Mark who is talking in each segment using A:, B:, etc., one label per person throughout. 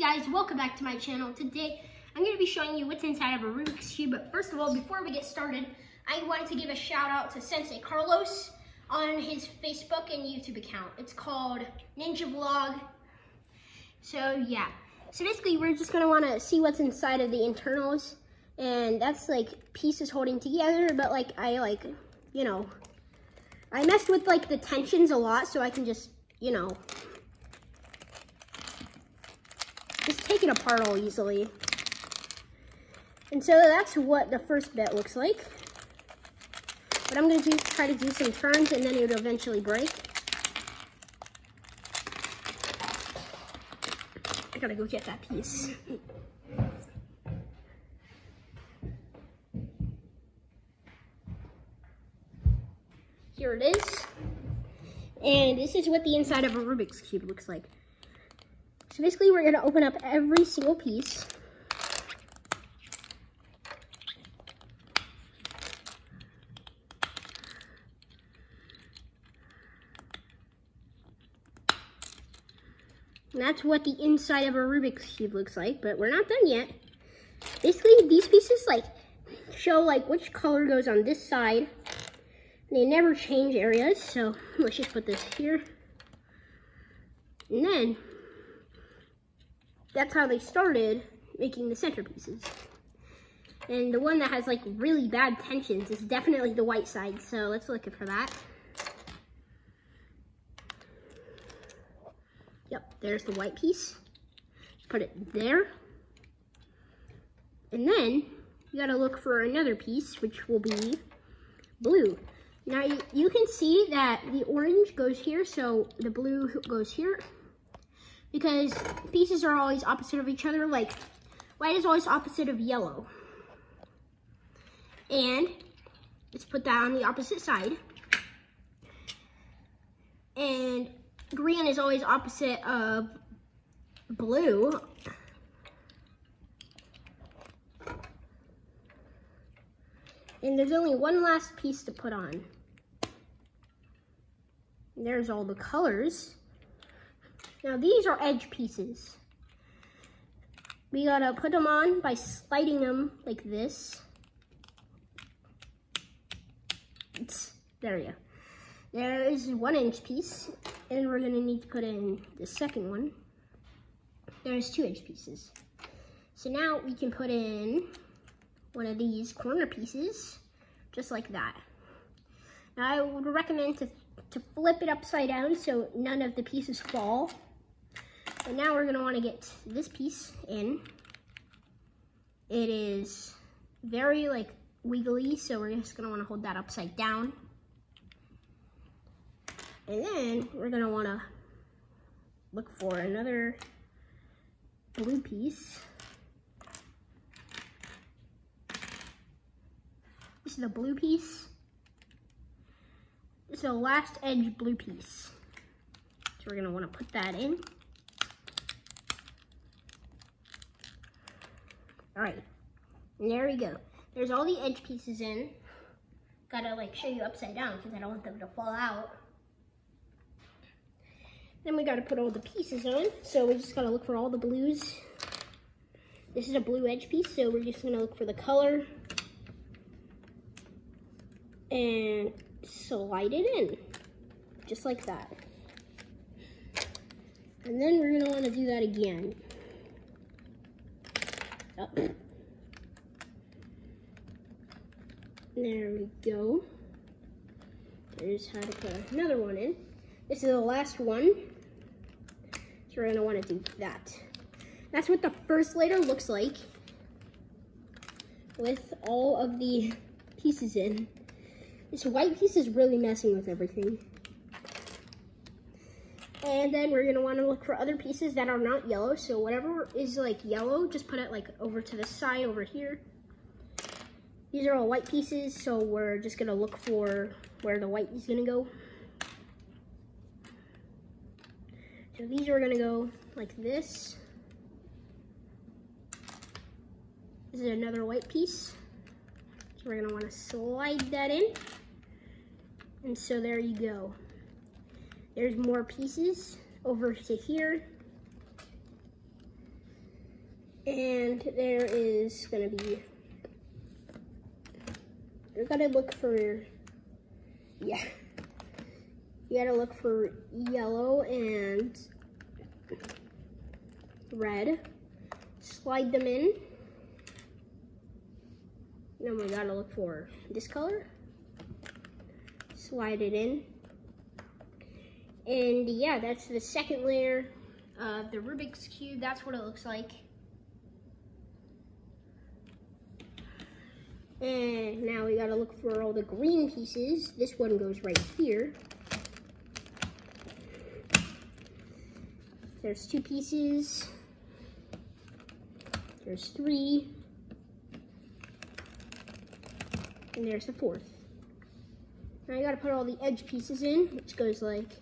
A: guys, welcome back to my channel. Today I'm going to be showing you what's inside of a Rubik's Cube, but first of all, before we get started, I wanted to give a shout out to Sensei Carlos on his Facebook and YouTube account. It's called Ninja Vlog. So yeah, so basically we're just going to want to see what's inside of the internals, and that's like pieces holding together, but like I messed with like the tensions a lot so I can just, just take it apart all easily. And so that's what the first bit looks like. But I'm going to try to do some turns and then it will eventually break. I gotta go get that piece. Here it is. And this is what the inside of a Rubik's Cube looks like. So basically we're gonna open up every single piece. And that's what the inside of a Rubik's Cube looks like, but we're not done yet. Basically these pieces like show like which color goes on this side. They never change areas, so let's just put this here. And then that's how they started making the centerpieces. And the one that has like really bad tensions is definitely the white side, so let's look for that. Yep, there's the white piece. Put it there. And then you gotta look for another piece, which will be blue. Now you can see that the orange goes here, so the blue goes here. Because pieces are always opposite of each other, like white is always opposite of yellow. And let's put that on the opposite side. And green is always opposite of blue. And there's only one last piece to put on. There's all the colors. Now these are edge pieces. We gotta put them on by sliding them like this. There you go. There is 1 inch piece, and we're gonna need to put in the second one. There's 2 inch pieces. So now we can put in one of these corner pieces, just like that. Now I would recommend to flip it upside down so none of the pieces fall. And now we're gonna wanna get this piece in. It is very like wiggly, so we're just gonna wanna hold that upside down. And then we're gonna wanna look for another blue piece. This is the blue piece. This is the last edge blue piece. So we're gonna wanna put that in. All right, and there we go. There's all the edge pieces in. Gotta like show you upside down because I don't want them to fall out. Then we gotta put all the pieces on. So we just gotta look for all the blues. This is a blue edge piece, so we're just gonna look for the color and slide it in, just like that. And then we're gonna wanna do that again. Oh. There we go. There's how to put another one in. This is the last one. So we're gonna wanna do that. That's what the first layer looks like with all of the pieces in. This white piece is really messing with everything. And then we're gonna wanna look for other pieces that are not yellow. So whatever is like yellow, just put it like over to the side over here. These are all white pieces, so we're just gonna look for where the white is gonna go. So these are gonna go like this. This is another white piece. So we're gonna wanna slide that in. And so there you go. There's more pieces over to here. And there is gonna be, you're gonna look for, yeah, you gotta look for yellow and red. Slide them in. Then we gotta look for this color. Slide it in. And yeah, that's the second layer of the Rubik's Cube. That's what it looks like. And now we gotta look for all the green pieces. This one goes right here. There's 2 pieces. There's 3. And there's the 4th. Now I gotta put all the edge pieces in, which goes like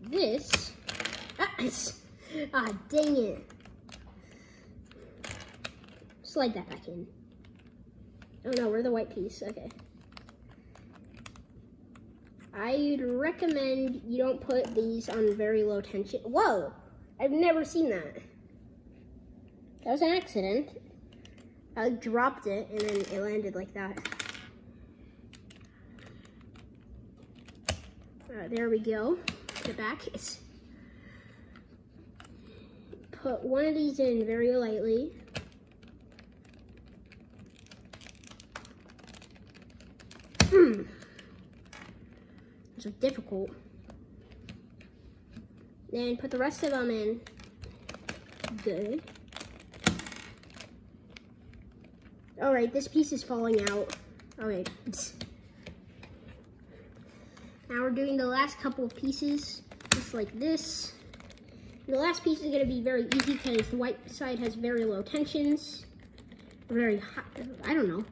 A: this. Dang it. Slide that back in. Oh no, we're the white piece, okay. I'd recommend you don't put these on very low tension. Whoa, I've never seen that. That was an accident. I dropped it and then it landed like that. There we go. The back is. Put one of these in very lightly. These are difficult. Then put the rest of them in. Good. All right, this piece is falling out. All right. Now we're doing the last couple of pieces, just like this. And the last piece is gonna be very easy because the white side has very low tensions. Very high, I don't know.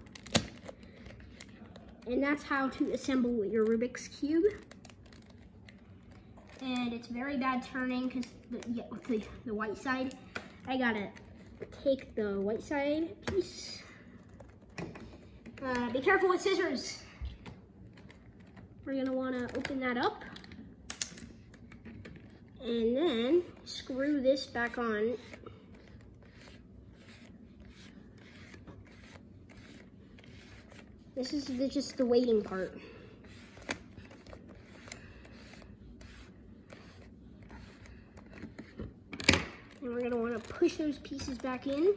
A: And that's how to assemble your Rubik's Cube. And it's very bad turning because the white side, I gotta take the white side piece. Be careful with scissors. We're gonna wanna open that up. And then screw this back on. This is just the waiting part. And we're gonna wanna push those pieces back in.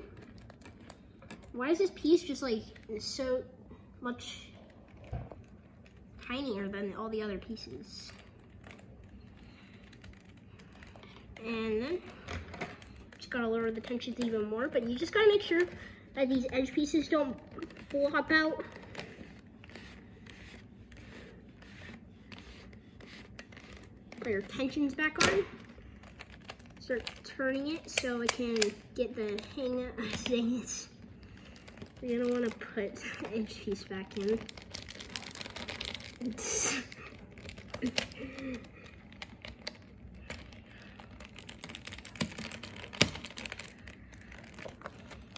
A: Why is this piece just like so much tinier than all the other pieces? And then just gotta lower the tensions even more, but you just gotta make sure that these edge pieces don't flop out. Put your tensions back on. Start turning it so it can get the hang of things. You're gonna wanna put the edge piece back in.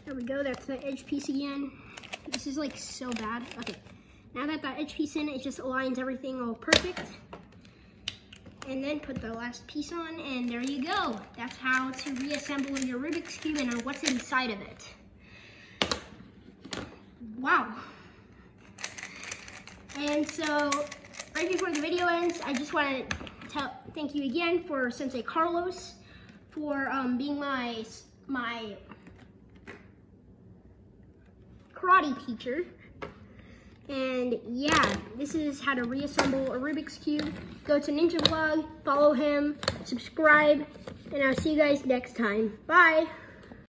A: There we go, that's the edge piece again. This is like so bad. Okay, now that edge piece in, it just aligns everything all perfect. And then put the last piece on, and there you go. That's how to reassemble your Rubik's Cube and what's inside of it. Wow. And so, right before the video ends, I just want to thank you again for Sensei Carlos for being my karate teacher. And yeah, this is how to reassemble a Rubik's Cube. Go to Ninja Vlog, follow him, subscribe, and I'll see you guys next time. Bye.